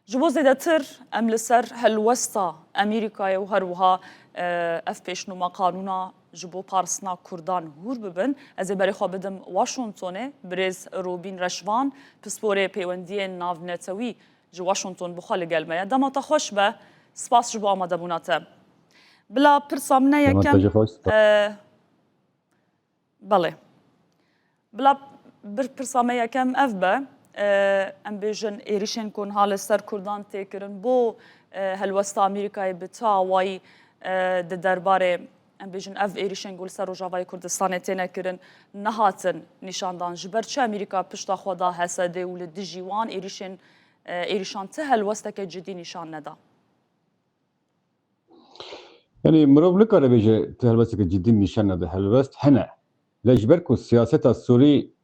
جبو زیدتر ام لسر هلوستا امریکای و هروها اف پیشنما قانونا جبو پارسنا کردان هور ببن از بری خواه بدم واشنطنه بریز روبین رشوان پسپوره پیوندی ناو نتوی جو واشنطن بخال گلمه دما تا خوش به سپاس جبو آماده بوناته بلا پرسامنه یکم بله بلا پرسامنه یکم اف به ام بیژن ایریشن کن حال سر کردان تکرن بو هلوستا امریکای بتاوی د درباره ام بیژن اف ایریشن گل سر روجاوای کردستان تنه کرن نهاتن نشاندان جبر چه امریکا پشتا خدا حسده ول دجیوان ایریشان ته هلوستا که جدی نشان ندا يعني مروبلك على بيجي هلوست جدي نشان هذا هلوست هنا لجبر كو سياسة السوري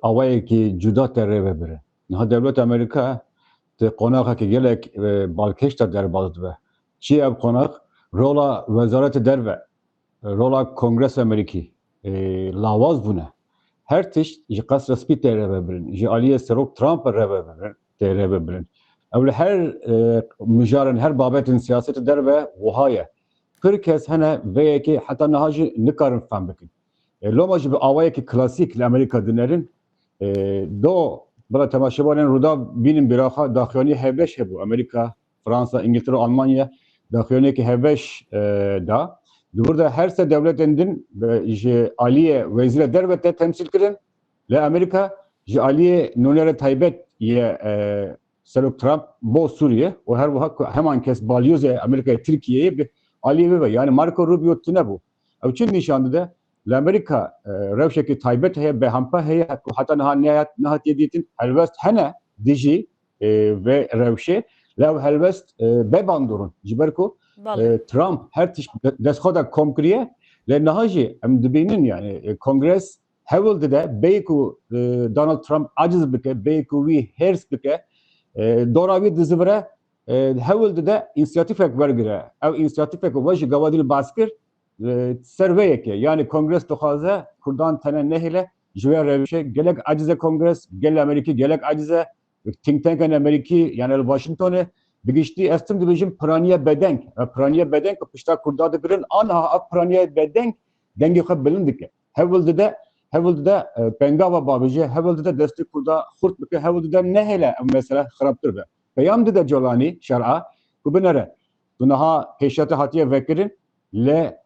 اوای کی جدا تره ببره نه دولت امریکا ته قوناق که گلک بالکش در باز به چی اب قوناق رولا وزارت در رولا کنگرس امریکی لاواز بونه هر تش قصر رسمی تره ببرن جالی سروک ترامپ ره ببرن تره ببرن اول هر مجارن هر بابت سیاست در به وهايه هرکس هنا و کی حتی نهاجی نکارن فهم بکن لو ما جب اوای کی کلاسیک لامریکا دنرین دو بلا تماشاوان رودا بینیم براخا داخلی هبش هبو امریکا فرانسا انگلترا آلمانیا داخلی کی هبش دا burada her se devletinin aliye vezir devlette temsil kırın le Amerika aliye nunere taybet ye Serok Trump bo Suriye o her bu hemen kes balyoze Amerika Türkiye'ye bir aliye ve yani Marco Rubio tüne bu. Için nişandı da l'America revşeki taybet heye behampa heye hatta nahat yediğin helvest hene diji ve revşe lev helvest bebandurun ciberko Trump her tiş deshoda komkriye le nahaji em dibinin yani kongres hevilde de beyku Donald Trump aciz bike beyku vi hers bike doravi dizivre hevilde de inisiyatifek vergire ev inisiyatifek vaji gavadil baskir serveyeke yani kongres tohaze kurdan tane nehle jüver revşe gelek acize kongres gel Amerika gelek acize think tank Ameriki yani Washington'e bigişti estim division praniye bedenk pişta kurdadı girin anha praniye bedenk dengi khabelin hevilde de pengava babije hevilde de destek kurda khurt bike hevilde de nehle mesela xaraptır be peyam de Jolani şer'a kubinere dunaha peşate hatiye vekirin le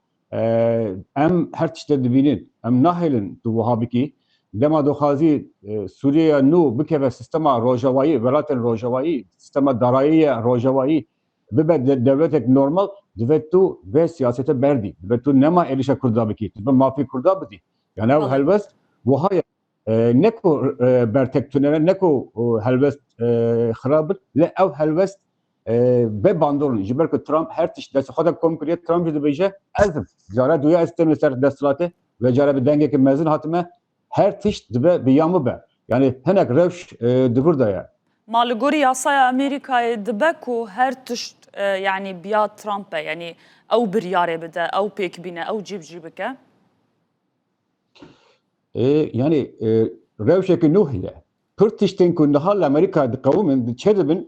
em her tişte dibinin em nahelin tu vahabiki dema doxazi Suriye nu bike sistema rojavayı velaten rojavayı sistema darayiye rojavayı bibe devletek normal divetu ve siyasete berdi divetu nema erişe kurda biki dibe mafi kurda bidi yani ev helvest vahaya neko bertek tünere neko helvest xarabır le ev helvest به باندورن جبر که ترامپ هر تیش دست خود کم کریه ترامپ جد بیشه ازم جاره دویا استم سر دستلاته و جاره به دنگه که مزن حتمه هر تیش دبه بیامو به یعنی هنک روش دور دایا مالگوری یاسای امریکای دبه کو هر تیش yani بیا ترامپ yani او بریاره بده او پیک بینه او جیب که yani روشه نوحیه پر تیشتن کنده حال امریکا دقومن چه دبن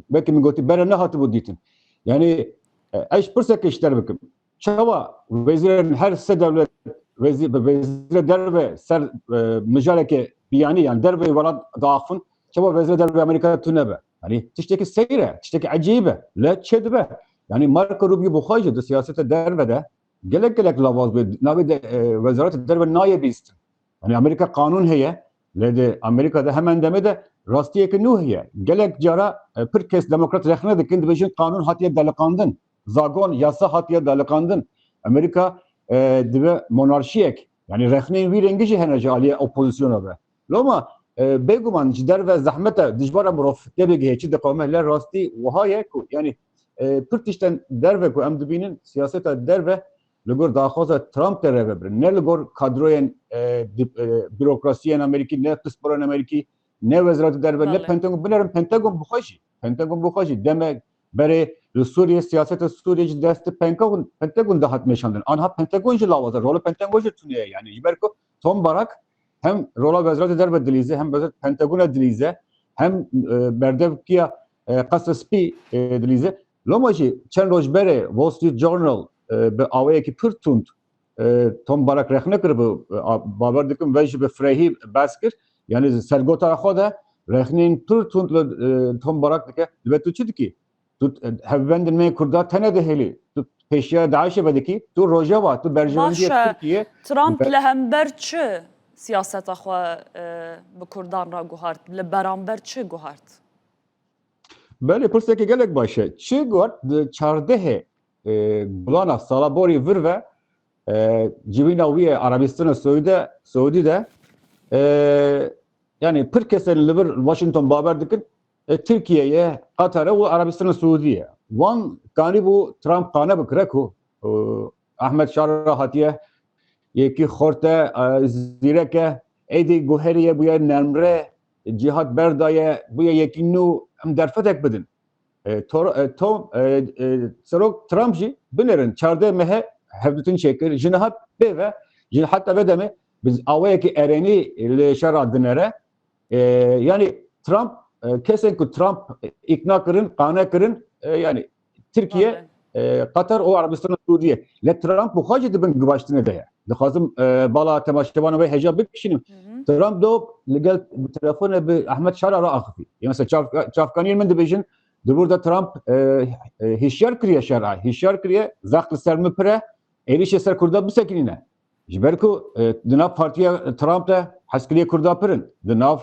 belki mi goti bere ne hatı bu ditin. Yani eş pırsek işler bakım. Çava vezirin her se devlet vezir derve ser mücareke biyani yani derve varad dağfın. Çava vezir derve Amerika tünebe. Yani tişteki seyre, tişteki acibe. Le çedbe. Yani Marco Rubio bu hacı da siyasete dervede gelek lavaz be navi de veziret derve naye bistin. Yani Amerika kanun heye. Le de Amerika'da hemen deme de rastiyeki nuhiye. Gelek cara bir kez demokrat rehne dikin dibijin kanun hatiye dalıkandın. Zagon yasa hatiye dalıkandın. Amerika dibe monarşiyek. Yani rehneyin bir rengici henece aliye opozisyona be. Loma beguman cider ve zahmete dijbara muraf debege heçi de kavmeler rasti vahaye ku yani pırtişten derve ku emdibinin siyasete derve لگور داخوز ترامپ تره ببرن نه لگور کادروین بروکراسیین امریکی نه پسپورن امریکی نه وزارت دربار نه پنتاگون بنرم پنتاگون بخوشی دم برای سوریه سیاست سوریه دست پنتاگون دهات میشاندن آنها پنتاگون جلوازه رول پنتاگون جتونیه yani یبرکو توم باراک hem rola وزارت دربار دلیزه هم وزارت پنتاگون دلیزه hem berdevkiya قصد سپی دلیزه لوماجی چند روز بره وال استریت جورنال به آوایی که پر توند تام باراک رخنه کرد باور دکم ویش به فرهی بس کرد یعنی سرگوتا خود رخنین پر توند تام باراک دکه و تو چی دکی تو هفوندن می کرده تنه دهلی تو پیشیا داعش بدکی تو روجاوا تو برجوندی ترکیه ترامپ لهمبر چه سیاست خو به کردان را گوهرد لبرانبر چه گوهرد بله پرسه که گلک باشه چی گوهرد 14 گلانا سالا بوری ور جیبینا وی عربستان سعودی ده yani pır kesen liber Washington baber dikin Türkiye'ye, Katar'a ve Arabistan'a Suudiye. Van kani bu Trump kana bikre ku Ahmet Şara hatiye yeki khorte zireke edi guheriye buya nemre cihat berdaye buya yekinu em derfetek bedin. Tom Sarok Trump'ji binerin çarde mehe hevdütün şekil jinahat be ve hatta bedeme biz avayeki ereni le şara dinere yani Trump kesin ki Trump ikna kırın, kana kırın yani Türkiye, Katar o Arabistan Suriye. Le Trump bu hacı dibin gıbaştığını da ya. Dikazım bala temaşkevana ve hecab bir kişinin. Trump da legal telefonu bir Ahmet Şarar'a akıfı. Yani mesela Çafkani'nin min dibijin de burada Trump hişyar kırıya şar'a. Hişyar kırıya zaklı sermi pire erişe ser kurda bir sekinine. Jiberku dinav partiye Trump da haskiliye kurda pirin. Dinav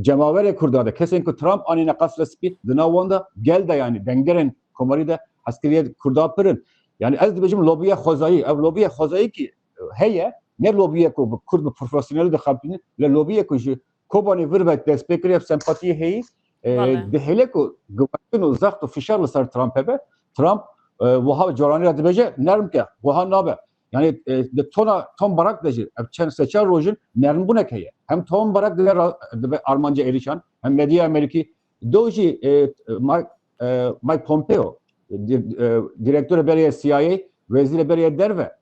cemavere kurdada kesin ki Trump anine kasla spi dınavanda gel de yani dengeren komari da askeriye kurda pırın yani ez dibecim lobiye xozayı ev lobiye xozayı ki heye ne lobiye ko kurd profesyonel de xapini le lobiye ko ji kobani virbet despekriye sempatiye heyi de hele ko gıvatın uzak to fişarlı sar Trump'e be Trump vaha corani dibece nerm ke vaha nabe yani de Tom Barak deci çen seçer rojun nerm bu nekeye hem Tom Barak de Armanca erişan hem Medya Ameriki doji Mike Pompeo direktör beriye CIA vezir beriye derve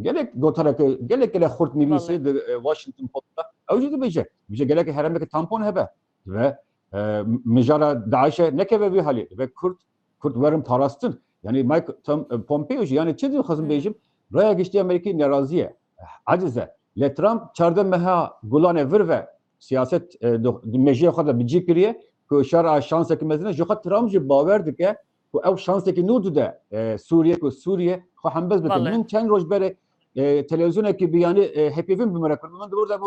gelek gotarak gelek xurt nivisi de Washington Post'ta avcı dibece bize gelek heremdeki tampon hebe ve mejara Daesh'e nekeve bir hali ve Kurt verim parastın yani Mike Pompeo yani çe diyor kızım beycim Raya geçti Amerika'yı neraziye acize le Trump çarda meha gulane vir ve siyaset mejiye kadar bir cikriye ku şara şansa ki mezine jokat Trump ji baver dike ku ev şansa ki nudu da Suriye ku hembez bete min çen roj bere televizyona ki bir yani hep evin bir merak ben de burada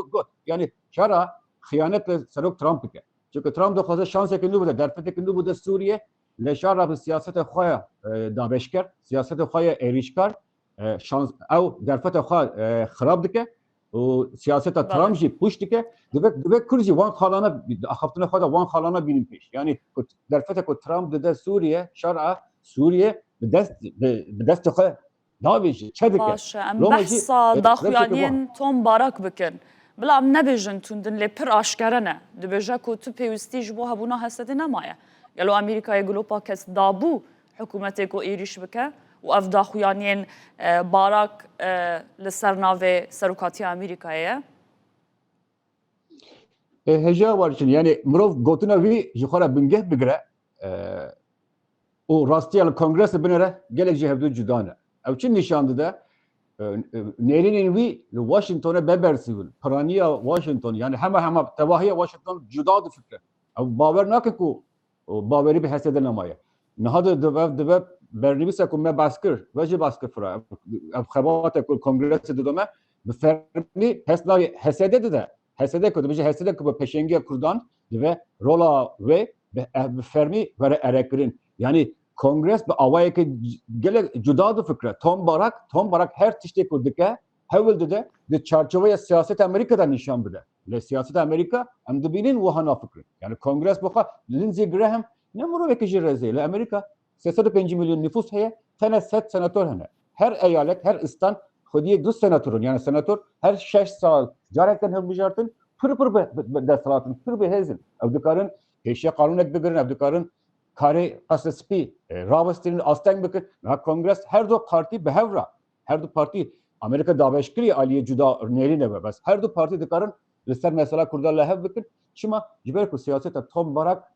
yani şara hıyanetle sarık Trump dike çünkü Trump da fazla şansa ki nudu da derfete ki nudu da Suriye le şara bu siyasete khoya dabeşker siyasete khoya erişkar şans ev derfete khoya xarab dike o siyasete Trump ji push dike dibek kurji van khalana haftına khoda van khalana binin peş yani derfete ko Trump de Suriye şara Suriye بدست خو ناویج چه دکه باشه ام بحثا داخویانین توم باراک بکن بلا ام نبیجن توندن لی پر آشکرنه دبیجه که تو پیوستی جبو هبونا هسته نمایه یلو امریکای گلوپا کس دابو حکومتی که ایریش بکه و اف داخویانین باراک لسرناوه سروکاتی امریکایه هجا وارچن yani مروف گوتنا وی جخورا بنگه بگره o rastiyal kongresi binere gelecek hevdu cudane. Evçin nişandı da nerinin vi Washington'a bebersivil. Praniya Washington yani hemen tevahiye Washington cudadı fikre. Ev baver nake ku baveri bir heseden amaya. Nahadı dve bernibise ku me baskır. Vece baskır fıra. Ev xebate ku kongresi dudame fermi hesede de hesede ku dve hesede ku peşengiye kurdan dve rola ve fermi vere erekrin. Yani kongres bir avaya ki gele cudadı fikre. Tom Barak her tişte kurdike hevelde de çerçeveye siyaset Amerika'dan nişan bide. Le siyaset Amerika hem de binin vahana fikri. Yani kongres baka Lindsey Graham ne muru vekici reziyle Amerika 85 milyon nüfus heye tane set senatör hene. Her eyalet her istan xudiye 2 senatörün yani senatör her 6 sal carekten hem bijartın pır desalatın pır hezin. Evdikarın eşya kanun et bigirin evdikarın kare asaspi Ravastin Astang bakır kongres her do parti behevra her do parti Amerika daveşkiri aliye cuda nerine ve bas her do parti dikarın lister mesela kurda lehev bakır şima jiber ku siyasete Tom Barak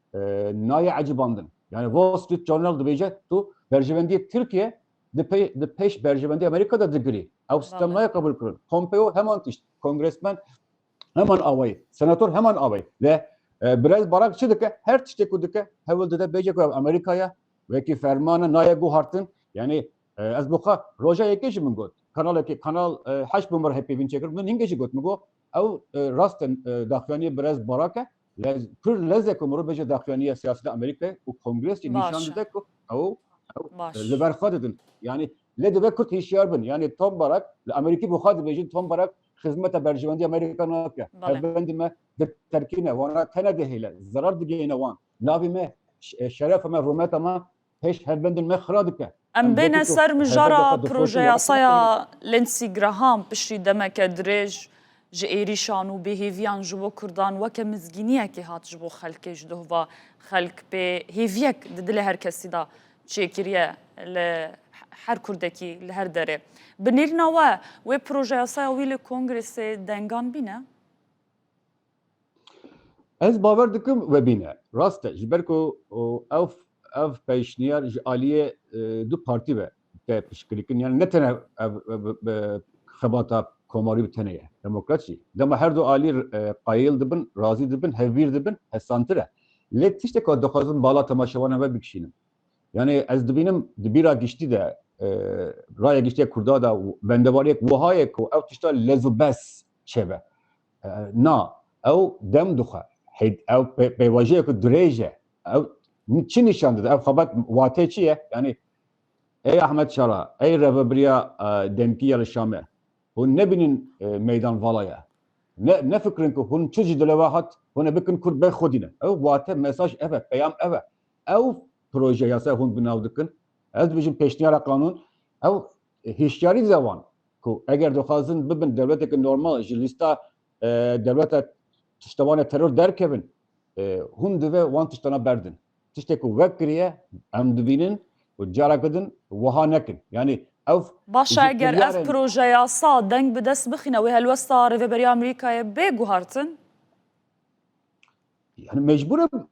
naya acibandın Yani Wall Street Journal dibêje tu berjivendiyê Tirkiye di pêş berjivendiyê Amerîkada digirî. Ew sistem nayê qebul kirin. Pompeo heman tişt, kongresmen heman awayî, senatör heman awayî. Ve biraz barak çi dike, her tiştê ku dike, hewil dide bêje ku Amerîkaya wekî fermana naye guhartin. Yani ez buxa roja yekê jî min got. Kanal 8 numara hep evin çekir. Min hingê jî got min got. Ew rastin daxuyaniyê biraz barak e. Pir lezek ku mirov bêje daxuyaniya siyaseta Amerîkayê û kongresî nîşan dide ku ew li ber xwe didin. Yani lê dibe Kurd hişyar bin. Yani Tom Barak li Amerîkî buxa dibêjin Tom Barak xizmeta berjivendî Amerîka nake. Hevbendî me di terkîne wana tene dihêle. Zarar digihîne wan. Navê me şerefa me rûmeta me pêş hevbendên me xira dike. Em bêne ser mijara projeya saya Lindsey Graham piştî demeke dirêj ji êrîşan û bêhêviyan ji bo Kurdan weke mizgîniyekê hat ji bo xelkê ji dihova xelk pê hêviyek di dilê her kesî da çêkiriye li her Kurdekî li her derê. Bi nêrîna we wê projeya saya wî li Kongresê dengan bîne? Ez bawer dikim vebîne. Rast e ji ber ku ev pêşniyar ji aliyê du partî ve te piştgirîkin yani ne tene xebata komarî bi tene ye demokrat jî. Dema her du alî qayîl dibin, razî dibin, hevbîr dibin, hesantir e. Lê tiştek ku dixwazim bala temaşewana ve bikişînim. Yani ez dibînim di bîra giştî de raya giştiya Kurda da bendevariyek wihayek ku ew tişta lez û bes çeve. Na ew dem dixe. Ew pêvajiyek ku dirêj e. Ew çi nîşan dide? Ew xebat watê çi ye? Yani ey Ahmed Şara, ey reveberiya Demkiya li Şamê, hûn nebînin meydan valaya. Ne fikrin ku hûn çi jî dilê hat, hûn ê bikin Kurd bê xwedîne. Ew watê mesaj ev e, peyam ev e. Ew proje yasa hûn binav dikin. Ez dibêjim pêşniyara qanûn, ew hişyarî zewan ku eger dixwazin bibin devleteke normal ji lîsta devleta tiştevana terör derkevin, hûn divê wan tiştana berdin. Tiştek ku vekiriye em dibînin û carakidin wiha nekin. Yani ew Başa eger ev projeya sa deng bi dest bixîne wê helwesta Rêveberiya Amerîkayê bê guhartin? Yani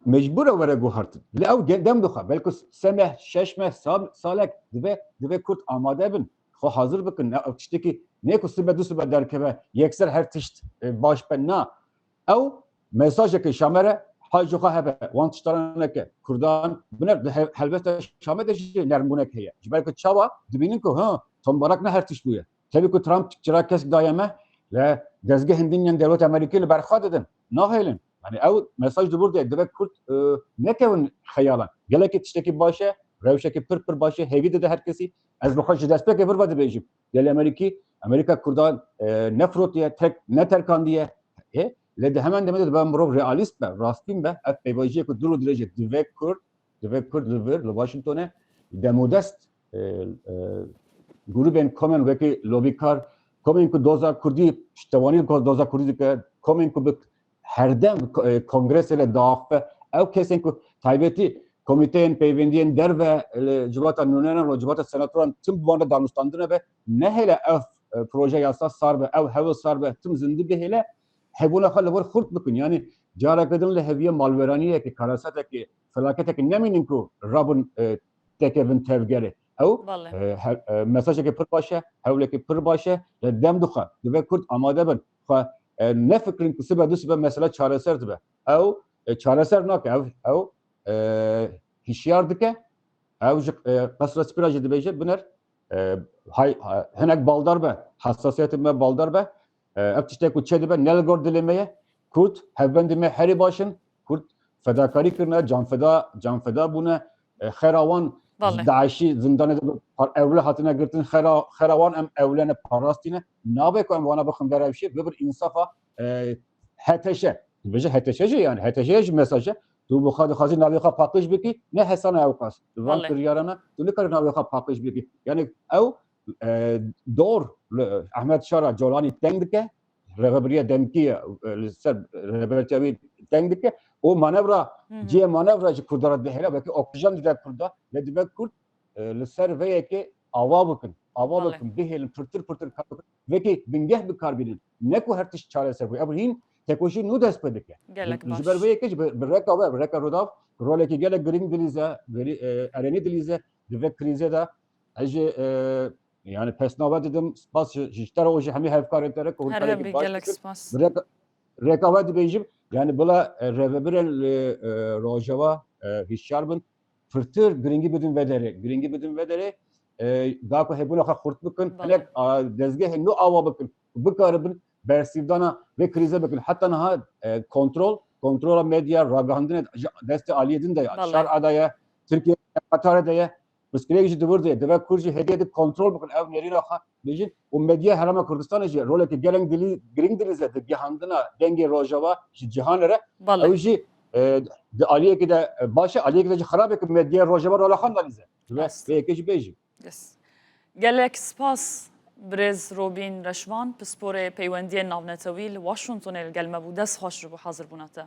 mecbur were guhartin. Li ew dem dixe. Belki semeh, şeşmeh salek divê Kurd amade bin. Xwe hazır bikin. Ew tiştekî ne ku sibe du sibe derkeve yekser her tişt baş ben na. Ew mesajekê Şamê hajûxa hebe. Wan tiştaraneke Kurdan biner helbette Şamê de jî nermbûnek heye. Ji ber ku çawa dibînin ku Tom Barak ne her tişt bûye. Tevî ku Trump çira kesk daye me le dezgehên dinyan devlet Amerîkî li ber xwe didin. Nahêlin. Yani ev mesaj da burada direkt Kürt nekevin hayalan. Gelek tişteki başı, revşeki pır başı, hevi de herkesi. Ez bu kadar despek everbody bejim. Gel Amerika Kurdan nefrot diye, ne terkan diye. Le de hemen demedi ben bu realist ben, rastım ben. Ev peyvacıya ku duru derece direkt Kürt liver, Washington'e demodest gruben komen veki lobikar, komen ku doza Kurdi, ştevani ku doza Kurdi ke, komen ku herdem kongresele dağıfı ev kesin ku taybeti komiteyen peyvendiyen der ve civata nunenen ve civata senatoran tüm bu anda danıştandığına ve ne hele ev proje yasa sar ve ev hevel sar ve tüm zindi bir hele hebuna halle var hurt bükün yani cara kadınla heviye malveraniye ki karasata ki felakete ki neminin ku rabun tekevin tevgeri ev mesajı ki pır başa hevle ki pır başa dem duha ve kurt amade ben ne fikrin ku sibe du sibe mesela çareser dibe ev çareser nak ev hişyar dike ev kasra spiraj dibeje biner henek baldar be hassasiyetim be baldar be ev tişte ku çedibe nelgor dilemeye kurt hevbendime heri başın kurt fedakari kirne can feda buna xerawan Daişi zindan edip evle hatine girtin xerawan em evlene parastine nabe ku em wana bakın derevşi ve bir insafa heteşe beje heteşe yani heteşe mesajı tu bu xazi naviqa pakış biki ne hesana evqas van kiriyarana tu ne kar naviqa pakış biki yani ev dor Ahmed Şara Jolani tengdike Reveberiya Demkiye ser Reveberiya tengdike o manevra ciye manevra ji Kurdara dehela belki oksijen dide Kurda ne demek Kurd li ser veyeke ava bakın dehelin pırtır ve ki bingeh bir karbinin ne ku her tiş çaresi bu abrin tekoşi nu despedike jiber veyeke bir reka rodav roleki gelek green dilize, ereni dilize, ve krize de acı yani pesnava dedim, spas işler o şey hemi hevkaretlere هر kohutları هبی ki baş گلک fikir. سپاس Rekabet bejim yani bula revebiren rojava hişyarbın fırtır gringi bedin vedere. Gringi bedin vedere daha ko hebuna ka kurt bıkın. بله Hanek dezgeh no ava bıkın. Bıkarıbın bersivdana ve krize bakın. Hatta naha kontrola medya ragandine deste aliyedin de şar بله adaya Türkiye Katar adaya Müskile geçti burada. Deve kurcu hediye edip kontrol bakın. Ev nereye ha bejin o medya herama Kurdistan eci roleki gelen dili green dili zedi gihandına denge rojava cihanere بله evji de aliye ki de başa aliye ki de harabe ki medya rojava rola khandalize راست ve keşi bejim يس گلک سپاس برز روبین رشوان پسپور پیوندی ناونتویل واشنطن الگلمه بود دست خوش رو حاضر بونته